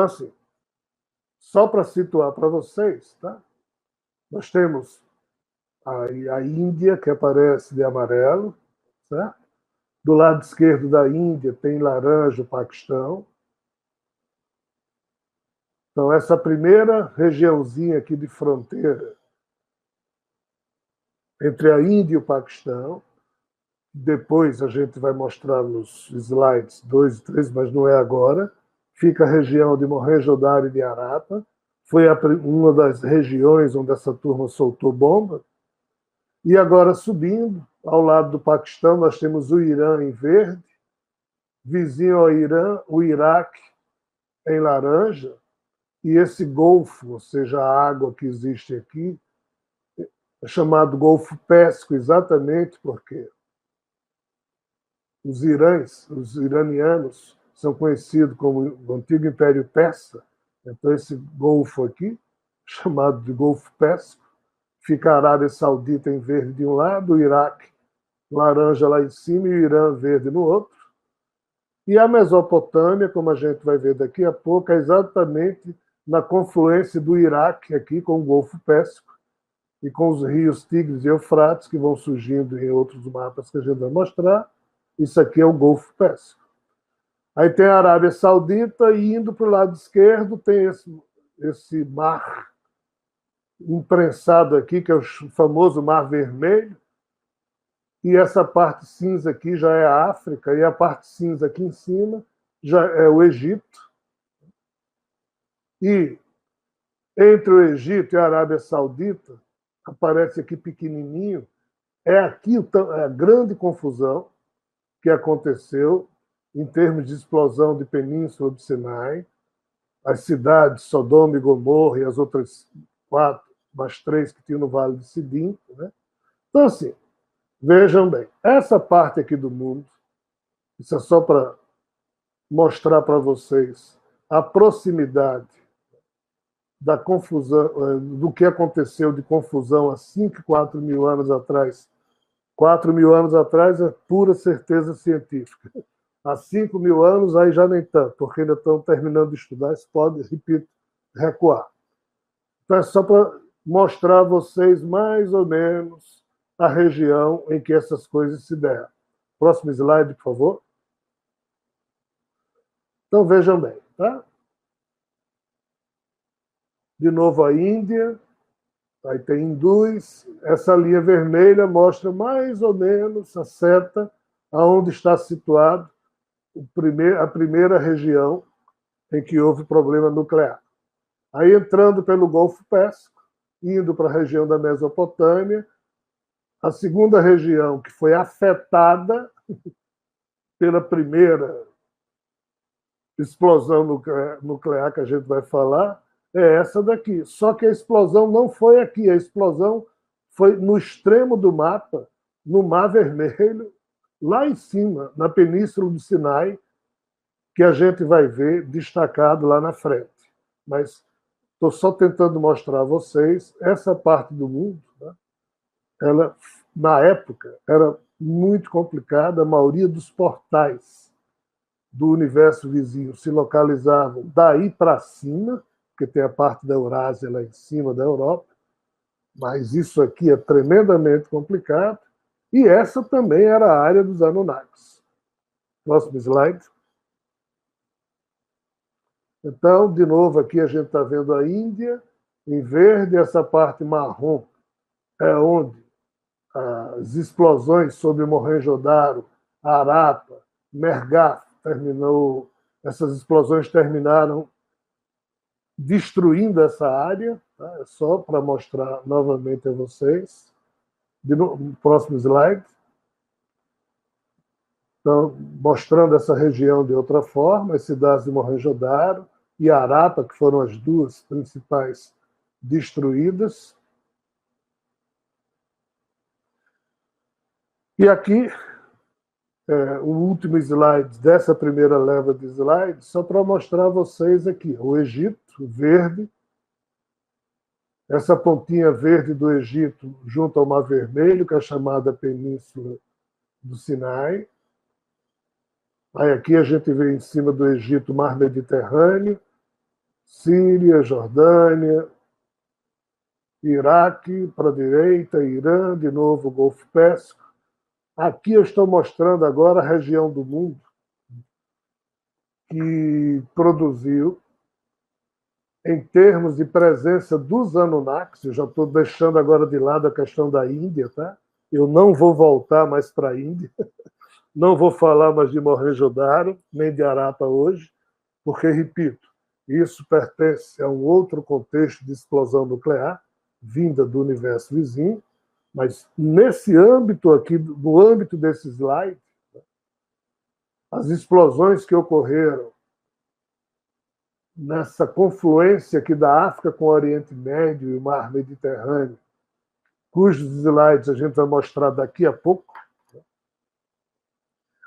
Assim, só para situar para vocês, tá? Nós temos a Índia, que aparece de amarelo, certo? Do lado esquerdo da Índia tem laranja o Paquistão. Então, essa primeira regiãozinha aqui de fronteira entre a Índia e o Paquistão, depois a gente vai mostrar nos slides 2 e 3, mas não é agora, fica a região de Mohenjo-Daro e de Harappa, foi uma das regiões onde essa turma soltou bomba. E agora, subindo, ao lado do Paquistão, nós temos o Irã em verde, vizinho ao Irã, o Iraque em laranja, e esse golfo, ou seja, a água que existe aqui, é chamado Golfo Pérsico, exatamente porque os iranianos, são conhecidos como o antigo Império Persa. Então, esse golfo aqui, chamado de Golfo Pérsico, fica a Arábia Saudita em verde de um lado, o Iraque laranja lá em cima e o Irã verde no outro. E a Mesopotâmia, como a gente vai ver daqui a pouco, é exatamente na confluência do Iraque aqui com o Golfo Pérsico e com os rios Tigres e Eufrates, que vão surgindo em outros mapas que a gente vai mostrar. Isso aqui é o Golfo Pérsico. Aí tem a Arábia Saudita e indo para o lado esquerdo tem esse mar imprensado aqui, que é o famoso Mar Vermelho, e essa parte cinza aqui já é a África, e a parte cinza aqui em cima já é o Egito. E entre o Egito e a Arábia Saudita, aparece aqui pequenininho, é aqui a grande confusão que aconteceu em termos de explosão de Península do Sinai, as cidades Sodoma e Gomorra e as outras 4, mais 3 que tinham no Vale de Sidim. Né? Então, assim, vejam bem, essa parte aqui do mundo, isso é só para mostrar para vocês a proximidade da confusão, do que aconteceu de confusão há 5, 4 mil anos atrás. 4 mil anos atrás é pura certeza científica. Há 5 mil anos, aí já nem tanto, porque ainda estão terminando de estudar, isso pode, repito, recuar. Então, é só para mostrar a vocês mais ou menos a região em que essas coisas se deram. Próximo slide, por favor. Então, vejam bem, tá? De novo a Índia, aí tem hindus. Essa linha vermelha mostra mais ou menos a seta aonde está situado a primeira região em que houve problema nuclear. Aí, entrando pelo Golfo Pérsico, indo para a região da Mesopotâmia, a segunda região que foi afetada pela primeira explosão nuclear que a gente vai falar é essa daqui. Só que a explosão não foi aqui, a explosão foi no extremo do mapa, no Mar Vermelho, lá em cima, na Península do Sinai, que a gente vai ver destacado lá na frente. Mas estou só tentando mostrar a vocês essa parte do mundo. Né? Ela, na época, era muito complicada. A maioria dos portais do universo vizinho se localizavam daí para cima, porque tem a parte da Eurásia lá em cima da Europa, mas isso aqui é tremendamente complicado. E essa também era a área dos Anunnakis. Próximo slide. Então, de novo, aqui a gente está vendo a Índia, em verde, essa parte marrom é onde as explosões sobre Mohenjo-Daro, Harappa, Mehrgarh, essas explosões terminaram destruindo essa área, tá? É só para mostrar novamente a vocês. Próximo slide. Então, mostrando essa região de outra forma, as cidades de Mohenjo-Daro e Harappa, que foram as duas principais destruídas. E aqui, o último slide dessa primeira leva de slides, só para mostrar a vocês aqui, o Egito, verde, essa pontinha verde do Egito junto ao Mar Vermelho, que é a chamada Península do Sinai. Aí aqui a gente vê em cima do Egito o Mar Mediterrâneo, Síria, Jordânia, Iraque para a direita, Irã, de novo Golfo Pérsico. Aqui eu estou mostrando agora a região do mundo que produziu, em termos de presença dos Anunnakis, eu já estou deixando agora de lado a questão da Índia, tá? Eu não vou voltar mais para a Índia, não vou falar mais de Mohenjo-Daro, nem de Harappa hoje, porque, repito, isso pertence a um outro contexto de explosão nuclear, vinda do universo vizinho, mas nesse âmbito aqui, no âmbito desse slide, as explosões que ocorreram nessa confluência aqui da África com o Oriente Médio e o Mar Mediterrâneo, cujos slides a gente vai mostrar daqui a pouco.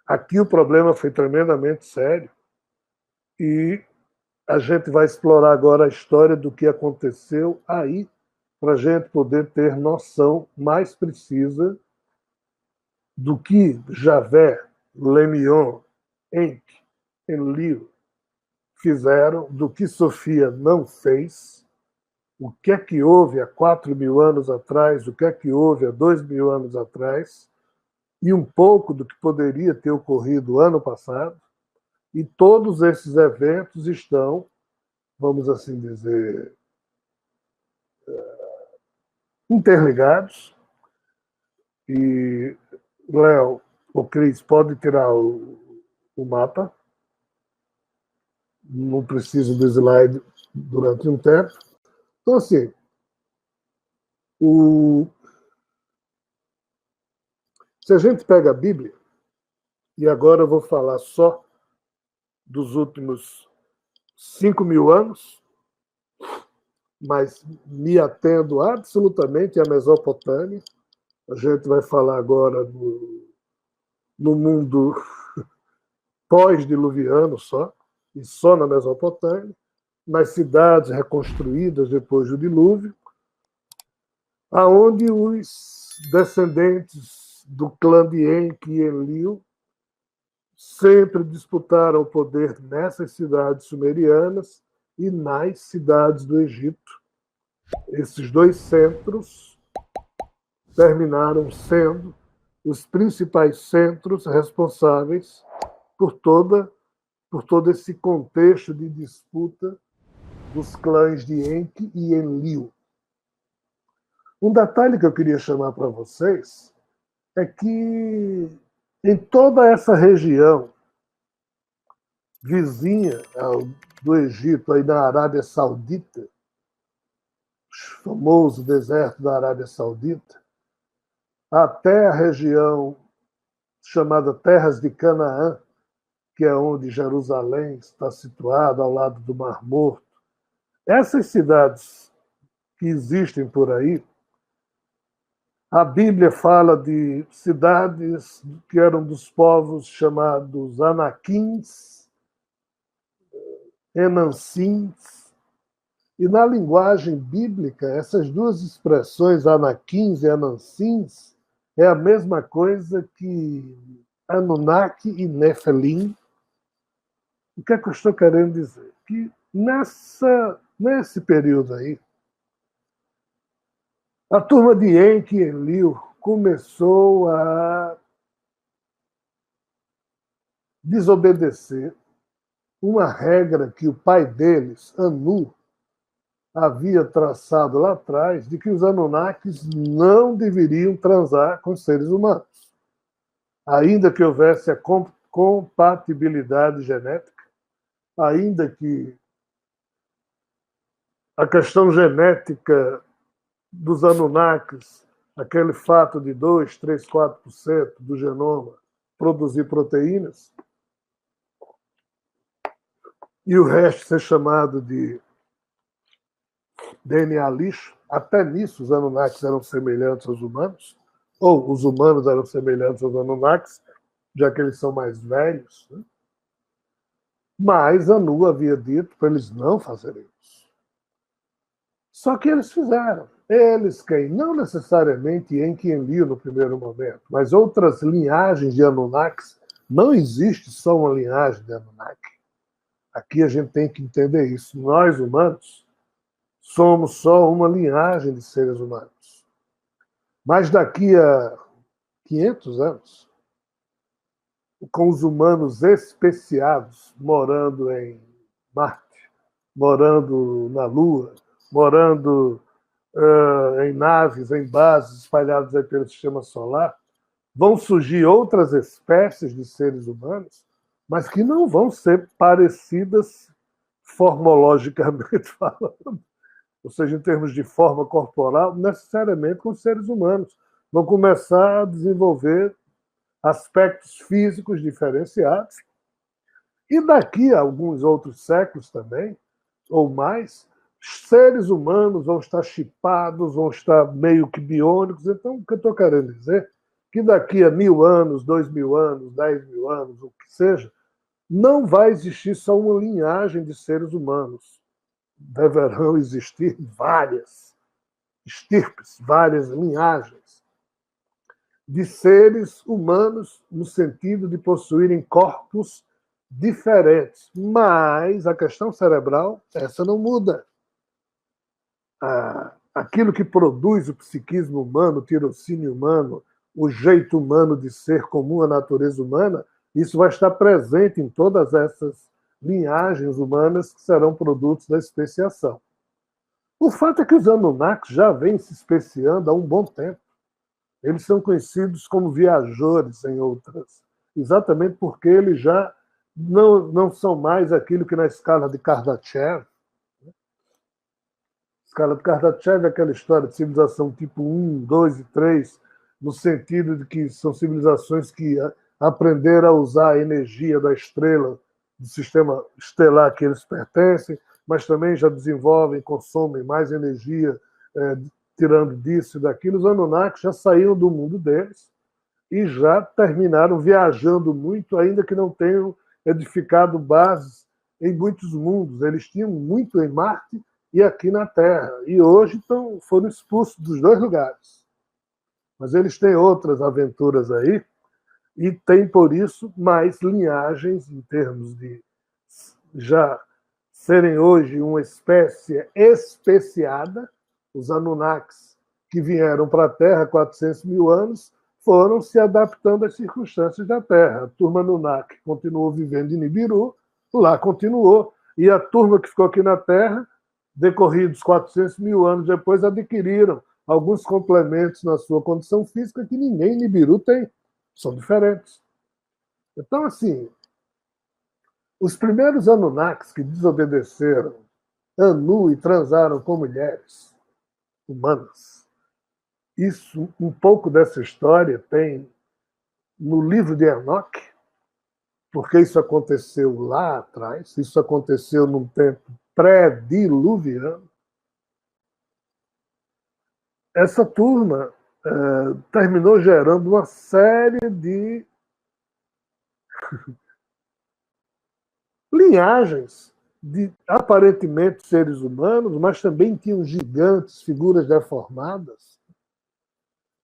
Aqui o problema foi tremendamente sério e a gente vai explorar agora a história do que aconteceu aí, para a gente poder ter noção mais precisa do que Javé, Lemion, Enki, Enlil fizeram, do que Sofia não fez, o que é que houve há 4.000 anos atrás, o que é que houve há 2.000 anos atrás, e um pouco do que poderia ter ocorrido ano passado. E todos esses eventos estão, vamos assim dizer, interligados. E, Léo, o Cris, pode tirar o mapa. Não preciso do slide durante um tempo. Então, assim, se a gente pega a Bíblia, e agora eu vou falar só dos últimos 5.000 anos, mas me atendo absolutamente à Mesopotâmia. A gente vai falar agora no mundo pós-diluviano só, e só na Mesopotâmia, nas cidades reconstruídas depois do dilúvio, aonde os descendentes do clã de Enki e Enlil sempre disputaram o poder nessas cidades sumerianas e nas cidades do Egito. Esses dois centros terminaram sendo os principais centros responsáveis por todo esse contexto de disputa dos clãs de Enki e Enlil. Um detalhe que eu queria chamar para vocês é que em toda essa região vizinha do Egito, aí na Arábia Saudita, o famoso deserto da Arábia Saudita, até a região chamada Terras de Canaã, que é onde Jerusalém está situada, ao lado do Mar Morto. Essas cidades que existem por aí, a Bíblia fala de cidades que eram dos povos chamados Anaquins, Enansins, e na linguagem bíblica, essas duas expressões, Anaquins e Enansins, é a mesma coisa que Anunnaki e Nefelim. O que é que eu estou querendo dizer? Que nesse período aí, a turma de Enki e Enlil começou a desobedecer uma regra que o pai deles, Anu, havia traçado lá atrás, de que os Anunnakis não deveriam transar com seres humanos, ainda que houvesse a compatibilidade genética, ainda que a questão genética dos Anunnakis, aquele fato de 2, 3, 4% do genoma produzir proteínas, e o resto ser chamado de DNA lixo, até nisso os Anunnakis eram semelhantes aos humanos, ou os humanos eram semelhantes aos Anunnakis, já que eles são mais velhos. Né? Mas Anu havia dito para eles não fazerem isso. Só que eles fizeram. Eles quem? Não necessariamente Enki e Enlil no primeiro momento, mas outras linhagens de Anunnakis. Não existe só uma linhagem de Anunnaki. Aqui a gente tem que entender isso. Nós, humanos, somos só uma linhagem de seres humanos. Mas daqui a 500 anos, com os humanos especiados morando em Marte, morando na Lua, morando em naves, em bases espalhadas aí pelo sistema solar, vão surgir outras espécies de seres humanos, mas que não vão ser parecidas formologicamente falando, ou seja, em termos de forma corporal, necessariamente com os seres humanos. Vão começar a desenvolver aspectos físicos diferenciados, e daqui a alguns outros séculos também, ou mais, seres humanos vão estar chipados, vão estar meio que biônicos. Então, o que eu estou querendo dizer é que daqui a 1000 anos, 2000 anos, 10.000 anos, o que seja, não vai existir só uma linhagem de seres humanos. Deverão existir várias estirpes, várias linhagens de seres humanos no sentido de possuírem corpos diferentes. Mas a questão cerebral, essa não muda. Aquilo que produz o psiquismo humano, o tirocínio humano, o jeito humano de ser comum à natureza humana, isso vai estar presente em todas essas linhagens humanas que serão produtos da especiação. O fato é que os Anunnakis já vêm se especiando há um bom tempo. Eles são conhecidos como viajores em outras, exatamente porque eles já não são mais aquilo que na escala de Kardashev. A escala de Kardashev é aquela história de civilização tipo 1, 2 e 3, no sentido de que são civilizações que aprenderam a usar a energia da estrela, do sistema estelar que eles pertencem, mas também já desenvolvem, consomem mais energia, tirando disso e daquilo. Os Anunnakis já saíram do mundo deles e já terminaram viajando muito, ainda que não tenham edificado bases em muitos mundos. Eles tinham muito em Marte e aqui na Terra, e hoje foram expulsos dos dois lugares. Mas eles têm outras aventuras aí, e tem, por isso, mais linhagens em termos de já serem hoje uma espécie especiada. Os Anunnakis, que vieram para a Terra há 400 mil anos, foram se adaptando às circunstâncias da Terra. A turma Anunnaki continuou vivendo em Nibiru, lá continuou, e a turma que ficou aqui na Terra, decorridos 400 mil anos depois, adquiriram alguns complementos na sua condição física que ninguém em Nibiru tem. São diferentes. Então, assim, os primeiros Anunnakis que desobedeceram Anu e transaram com mulheres humanas, isso, um pouco dessa história tem no livro de Enoque, porque isso aconteceu lá atrás, isso aconteceu num tempo pré-diluviano. Essa turma terminou gerando uma série de linhagens de aparentemente seres humanos, mas também tinham gigantes, figuras deformadas.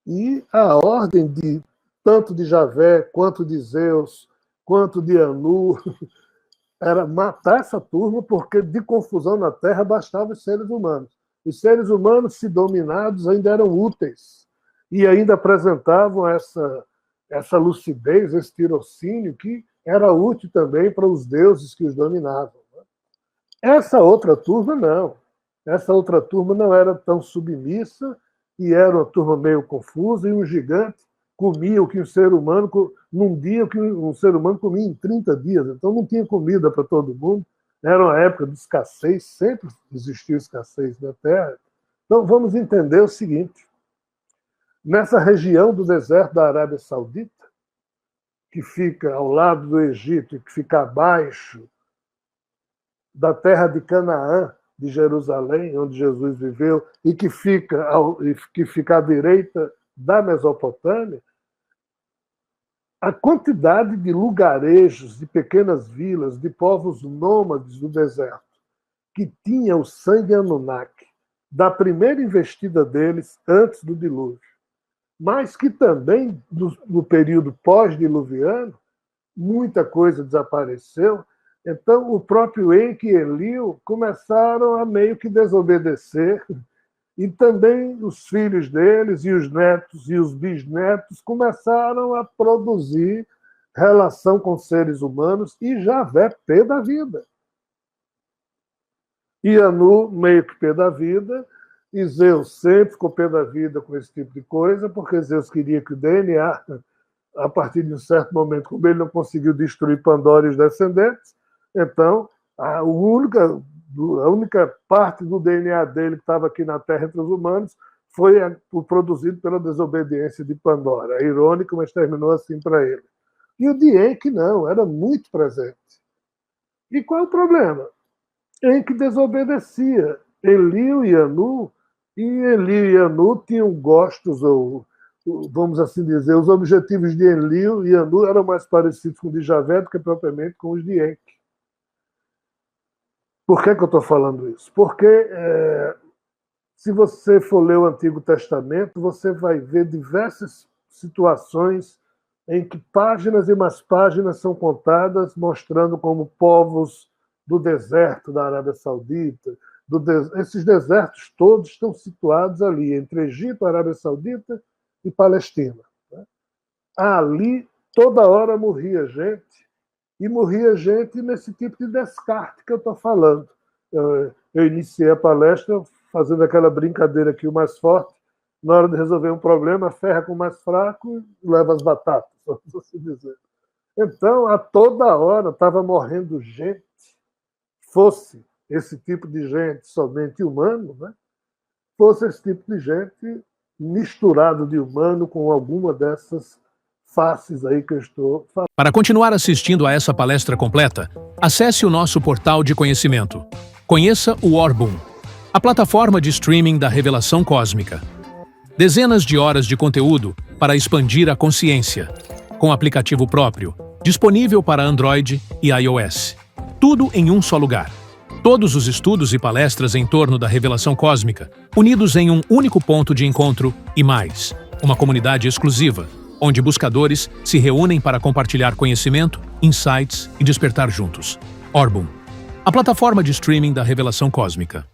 E a ordem de tanto de Javé, quanto de Zeus, quanto de Anu, era matar essa turma, porque de confusão na Terra bastava os seres humanos. Os seres humanos, se dominados, ainda eram úteis e ainda apresentavam essa lucidez, esse tirocínio que era útil também para os deuses que os dominavam. Essa outra turma, não. Essa outra turma não era tão submissa e era uma turma meio confusa, e um gigante comia o que um ser humano, num dia, o que um ser humano comia em 30 dias. Então não tinha comida para todo mundo. Era uma época de escassez, sempre existiu escassez na Terra. Então vamos entender o seguinte: nessa região do deserto da Arábia Saudita, que fica ao lado do Egito e que fica abaixo da terra de Canaã, de Jerusalém, onde Jesus viveu, e que fica à direita da Mesopotâmia, a quantidade de lugarejos, de pequenas vilas, de povos nômades do deserto, que tinha o sangue Anunnaki, da primeira investida deles antes do dilúvio, mas que também, no período pós-diluviano, muita coisa desapareceu, Então, o próprio Enki e Enlil começaram a meio que desobedecer, e também os filhos deles, e os netos e os bisnetos começaram a produzir relação com seres humanos, e Javé pé da vida. E Anu meio que pé da vida, e Zeus sempre ficou pé da vida com esse tipo de coisa, porque Zeus queria que o DNA, a partir de um certo momento, como ele não conseguiu destruir Pandora e os descendentes, então a única parte do DNA dele que estava aqui na Terra entre os humanos foi produzido pela desobediência de Pandora. É irônico, mas terminou assim para ele. E o de Enki não, era muito presente. E qual é o problema? Enki desobedecia. Enlil e Anu tinham gostos, ou vamos assim dizer, os objetivos de Enlil e Anu eram mais parecidos com os de Javé do que propriamente com os de Enki. Por que eu estou falando isso? Porque se você for ler o Antigo Testamento, você vai ver diversas situações em que páginas e mais páginas são contadas mostrando como povos do deserto da Arábia Saudita, esses desertos todos estão situados ali, entre Egito, Arábia Saudita e Palestina. Ali, toda hora morria gente, e morria gente nesse tipo de descarte que eu estou falando. Eu iniciei a palestra fazendo aquela brincadeira que o mais forte, na hora de resolver um problema, ferra com o mais fraco e leva as batatas, vamos assim dizer. Então, a toda hora estava morrendo gente, fosse esse tipo de gente somente humano, né? Fosse esse tipo de gente misturado de humano com alguma dessas faces aí que eu estou falando. Para continuar assistindo a essa palestra completa, acesse o nosso portal de conhecimento. Conheça o Orbum, a plataforma de streaming da revelação cósmica. Dezenas de horas de conteúdo para expandir a consciência, com aplicativo próprio, disponível para Android e iOS. Tudo em um só lugar. Todos os estudos e palestras em torno da revelação cósmica, unidos em um único ponto de encontro e mais, uma comunidade exclusiva, onde buscadores se reúnem para compartilhar conhecimento, insights e despertar juntos. Orbum, a plataforma de streaming da revelação cósmica.